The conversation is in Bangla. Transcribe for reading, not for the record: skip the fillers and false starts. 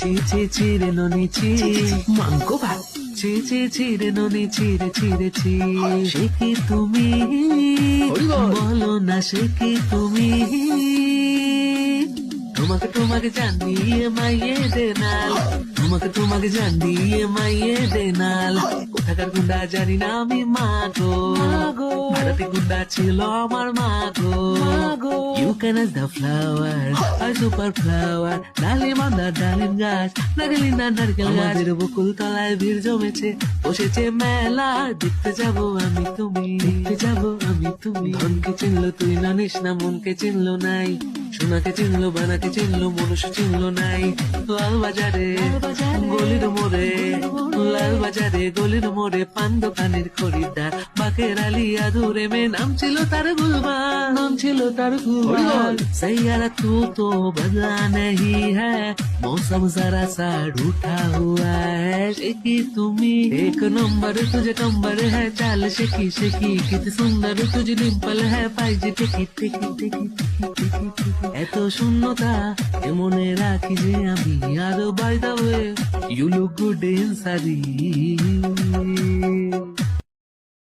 ছি ছি ছিরে ননি ছি মাংকো ভাত ছি ছি ছিরে ননি ছিরে ছিরে ছি সে কি তুমি বলো না সে কি তুমি তোমাকে তোমাকে জানিয়ে মাইয়ে দেনাল তোমাকে জানিয়ে মাইয়ে দেনাল কোথাকার গুন্ডা জানি না আমি মাগো ভারতে গুন্ডা ছিল আমার মাগো you can us the flower আর সুপার ফ্লাওয়ার ডালিম আন্দার ডালিম গাছ নাগেলি না নারকেল গাছের বকুল তলায় ভিড় জমেছে বসেছে মেলা দেখতে যাব আমি তুমি ধনকে চিনলো তুই জানিস না মনকে চিনলো নাই সোনাকে চিনলো বানাকে চিনলো মনুষ্য চিনলো নাই লাল বাজারে গলির মোড়ে পান দোকানের খরিদ্দার বাকের আলী আদুরে মে নাম ছিল তার গুলবান सैयारा तू बदला नहीं है मौसम जरा सा रूठा हुआ है शेकी তুমি एक नंबर तुझे कंबर है चाल शेकी कितनी सुंदर तुझे डिम्पल है पाइजे टिकी এত শূন্যতা মনে রাখি যে আমি আর by the way you look good in সারি